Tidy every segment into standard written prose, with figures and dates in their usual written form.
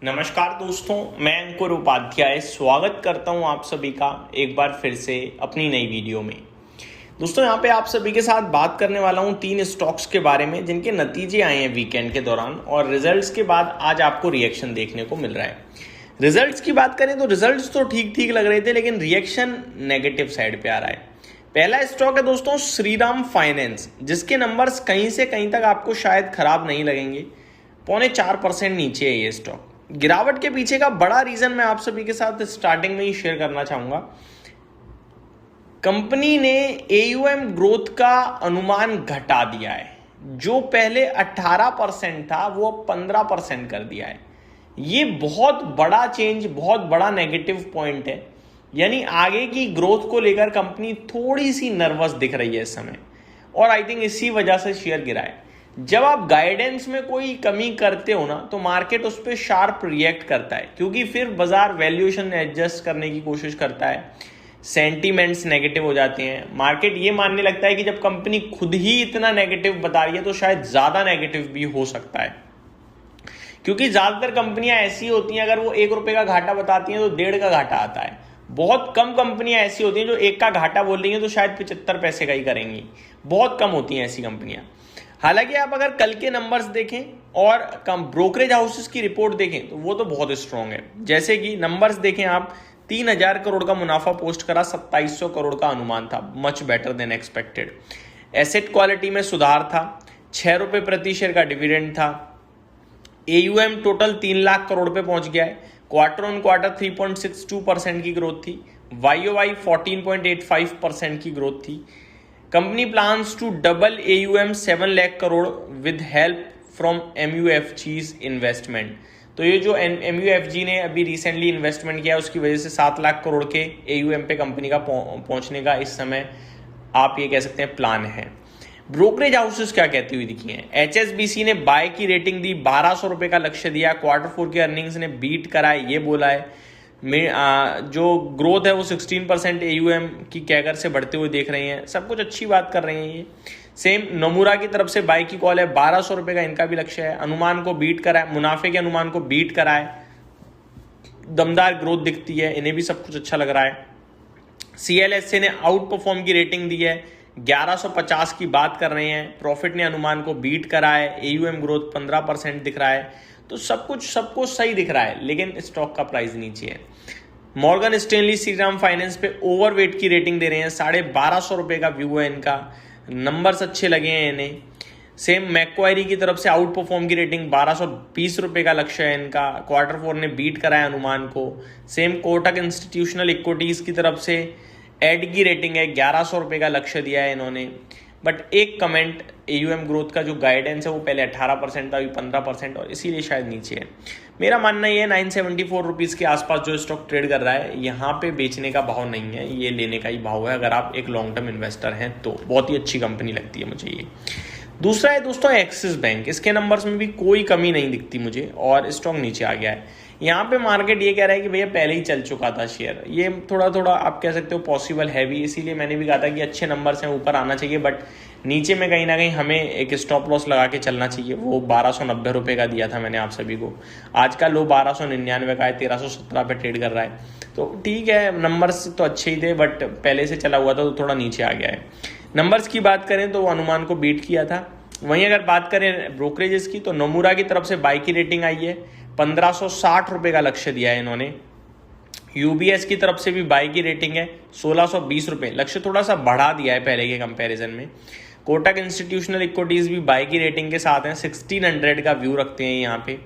नमस्कार दोस्तों, मैं अंकुर उपाध्याय स्वागत करता हूं आप सभी का एक बार फिर से अपनी नई वीडियो में। दोस्तों यहां पे आप सभी के साथ बात करने वाला हूं 3 स्टॉक्स के बारे में जिनके नतीजे आए हैं वीकेंड के दौरान और रिजल्ट्स के बाद आज आपको रिएक्शन देखने को मिल रहा है। रिजल्ट्स की बात करें तो रिजल्ट्स तो ठीक ठीक लग रहे थे, लेकिन रिएक्शन नेगेटिव साइड पे आ रहा है। पहला स्टॉक है दोस्तों श्रीराम फाइनेंस, जिसके नंबर्स कहीं से कहीं तक आपको शायद खराब नहीं लगेंगे। 0.4% नीचे है ये स्टॉक। गिरावट के पीछे का बड़ा रीजन मैं आप सभी के साथ स्टार्टिंग में ही शेयर करना चाहूंगा। कंपनी ने AUM ग्रोथ का अनुमान घटा दिया है। जो पहले 18% था वो 15% कर दिया है। ये बहुत बड़ा चेंज, बहुत बड़ा नेगेटिव पॉइंट है। यानी आगे की ग्रोथ को लेकर कंपनी थोड़ी सी नर्वस दिख रही है इस समय, और आई थिंक इसी वजह से शेयर गिरा है। जब आप गाइडेंस में कोई कमी करते हो ना, तो मार्केट उस पर शार्प रिएक्ट करता है, क्योंकि फिर बाजार वैल्यूएशन एडजस्ट करने की कोशिश करता है, सेंटीमेंट्स नेगेटिव हो जाते हैं। मार्केट ये मानने लगता है कि जब कंपनी खुद ही इतना नेगेटिव बता रही है तो शायद ज्यादा नेगेटिव भी हो सकता है, क्योंकि ज्यादातर कंपनियां ऐसी होती हैं, अगर वो ₹1 का घाटा बताती हैं तो 1.5 का घाटा आता है। बहुत कम कंपनियां ऐसी होती हैं जो 1 का घाटा बोल रही हैं तो शायद 75 पैसे का ही करेंगी। बहुत कम होती हैं ऐसी कंपनियां। हालांकि आप अगर कल के नंबर्स देखें और कम ब्रोकरेज हाउसेस की रिपोर्ट देखें तो वो तो बहुत स्ट्रांग है। जैसे कि नंबर्स देखें आप, 3000 करोड़ का मुनाफा पोस्ट करा, 2700 करोड़ का अनुमान था, much better than expected. Asset quality में सुधार था, ₹6 प्रति शेयर का डिविडेंड था। AUM टोटल 3 लाख करोड़ पे पहुंच गया है। क्वार्टर ऑन क्वार्टर 3.62% की ग्रोथ थी। YOY 14.85% की ग्रोथ थी। Company plans to double AUM 7 lakh crore with help from MUFG's investment. तो ये जो MUFG ने अभी रिसेंटली इन्वेस्टमेंट किया उसकी वजह से 7 लाख करोड़ के AUM पे कंपनी का पहुंचने का इस समय आप ये कह सकते हैं प्लान है। ब्रोकरेज हाउसेस क्या कहती हुई दिखी हैं। HSBC ने बाय की रेटिंग दी, ₹1200 का लक्ष्य दिया। Q4 के अर्निंग्स ने बीट करा है, ये बोला है। जो ग्रोथ है वो 16% AUM की कैगर से बढ़ते हुए देख रहे हैं। सब कुछ अच्छी बात कर रहे हैं ये। सेम नमूरा की तरफ से बाय की कॉल है, ₹1200 का इनका भी लक्ष्य है। अनुमान को बीट करा है, मुनाफे के अनुमान को बीट करा है। दमदार ग्रोथ दिखती है, इन्हें भी सब कुछ अच्छा लग रहा है। CLSA ने आउट परफॉर्म की रेटिंग दी है, 1150 की बात कर रहे हैं। प्रॉफिट ने अनुमान को बीट करा है। AUM ग्रोथ 15% दिख रहा है। तो सब कुछ सबको सही दिख रहा है, लेकिन स्टॉक का प्राइस नीचे है। मॉर्गन स्टैनली श्रीराम फाइनेंस पे ओवरवेट की रेटिंग दे रहे हैं, ₹1250 का व्यू है इनका। नंबर्स अच्छे लगे हैं इन्हें। सेम मैक्वायरी की तरफ से आउट परफॉर्म की रेटिंग, ₹1220 का लक्ष्य है इनका। Q4 ने बीट कराया अनुमान को। सेम कोटक इंस्टीट्यूशनल इक्विटीज की तरफ से एड की रेटिंग है, ₹1100 का लक्ष्य दिया है इन्होंने। बट एक कमेंट, AUM ग्रोथ का जो गाइडेंस है वो पहले 18% था, अभी 15%, और इसीलिए शायद नीचे है। मेरा मानना ये है ₹974 के आसपास जो स्टॉक ट्रेड कर रहा है, यहाँ पे बेचने का भाव नहीं है, ये लेने का ही भाव है अगर आप एक लॉन्ग टर्म इन्वेस्टर हैं तो। बहुत ही अच्छी कंपनी लगती है मुझे ये। दूसरा है दोस्तों एक्सिस बैंक। इसके नंबर्स में भी कोई कमी नहीं दिखती मुझे और स्टॉक नीचे आ गया है। यहाँ पे मार्केट ये कह रहा है कि भैया पहले ही चल चुका था शेयर। ये थोड़ा थोड़ा आप कह सकते हो पॉसिबल है भी, इसीलिए मैंने भी कहा था कि अच्छे नंबर्स हैं, ऊपर आना चाहिए, बट नीचे में कहीं ना कहीं हमें एक स्टॉप लॉस लगा के चलना चाहिए। वो ₹1290 का दिया था मैंने आप सभी को। आज का लो 1299 का है, 1317 पे ट्रेड कर रहा है। तो ठीक है, नंबर्स तो अच्छे ही थे, बट पहले से चला हुआ था तो थोड़ा नीचे आ गया है। नंबर्स की बात करें तो अनुमान को बीट किया था। वहीं अगर बात करें ब्रोकरेजेस की, तो नमूरा की तरफ से बाय की रेटिंग आई है, ₹1560 का लक्ष्य दिया है इन्होंने। UBS की तरफ से भी बाय की रेटिंग है, ₹1620, लक्ष्य थोड़ा सा बढ़ा दिया है पहले के कंपैरिजन में। कोटक इंस्टीट्यूशनल इक्विटीज भी बाय की रेटिंग के साथ हैं, 1600 का व्यू रखते हैं यहाँ पे।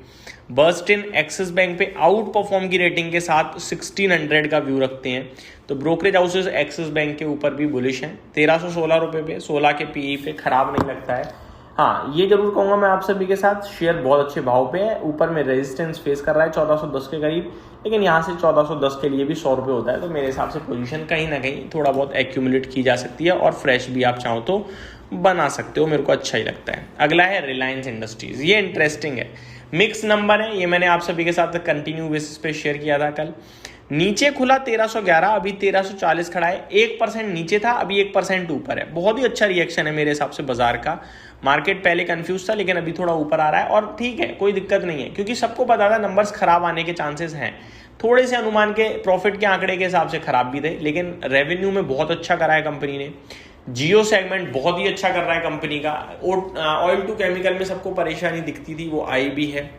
बर्स्टिन एक्सिस बैंक पे आउट परफॉर्म की रेटिंग के साथ 1600 का व्यू रखते हैं। तो ब्रोकरेज हाउसेस एक्सिस बैंक के ऊपर भी बुलिश हैं, ₹1316 पे, 16 के PE पे, खराब नहीं लगता है। हाँ, ये जरूर कहूंगा मैं आप सभी के साथ, शेयर बहुत अच्छे भाव पे है। ऊपर में रेजिस्टेंस फेस कर रहा है 1410 के करीब, लेकिन यहाँ से 1410 के लिए भी ₹100 होता है। तो मेरे हिसाब से पोजीशन कहीं ना कहीं थोड़ा बहुत एक्यूमुलेट की जा सकती है, और फ्रेश भी आप चाहो तो बना सकते हो। मेरे को अच्छा ही लगता है। अगला है रिलायंस इंडस्ट्रीज। ये इंटरेस्टिंग है। मिक्स नंबर है, ये मैंने आप सभी के साथ कंटिन्यू बेसिस पे शेयर किया था कल। नीचे खुला 1311, अभी 1340 खड़ा है, 1% नीचे था, अभी 1% ऊपर है। बहुत ही अच्छा रिएक्शन है मेरे हिसाब से बाजार का। मार्केट पहले कंफ्यूज था लेकिन अभी थोड़ा ऊपर आ रहा है और ठीक है, कोई दिक्कत नहीं है, क्योंकि सबको पता था नंबर्स खराब आने के चांसेस हैं। थोड़े से अनुमान के प्रॉफिट के आंकड़े के हिसाब से खराब भी थे, लेकिन रेवेन्यू में बहुत अच्छा करा है कंपनी ने। जियो सेगमेंट बहुत ही अच्छा कर रहा है कंपनी का। ऑयल टू केमिकल में सबको परेशानी दिखती थी, वो आई भी है।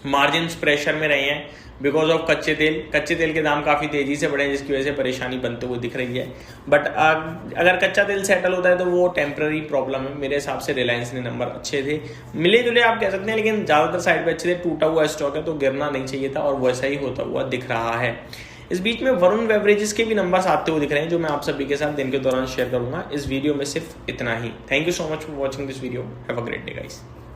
मार्जिन प्रेशर में रहे हैं बिकॉज ऑफ कच्चे तेल के दाम काफ़ी तेजी से बढ़े हैं, जिसकी वजह से परेशानी बनते हुए दिख रही है। बट अगर कच्चा तेल सेटल होता है तो वो टेम्पररी प्रॉब्लम है। मेरे हिसाब से रिलायंस ने नंबर अच्छे थे, मिले जुले आप कह सकते हैं, लेकिन ज़्यादातर साइड पे अच्छे थे। टूटा हुआ स्टॉक है तो गिरना नहीं चाहिए था और वैसा ही होता हुआ दिख रहा है। इस बीच में वरुण बेवरेजेस के भी नंबर्स आते हुए दिख रहे हैं, जो मैं आप सभी के साथ दिन के दौरान शेयर करूंगा। इस वीडियो में सिर्फ इतना ही। Thank you so much for watching this video. Have a great day guys.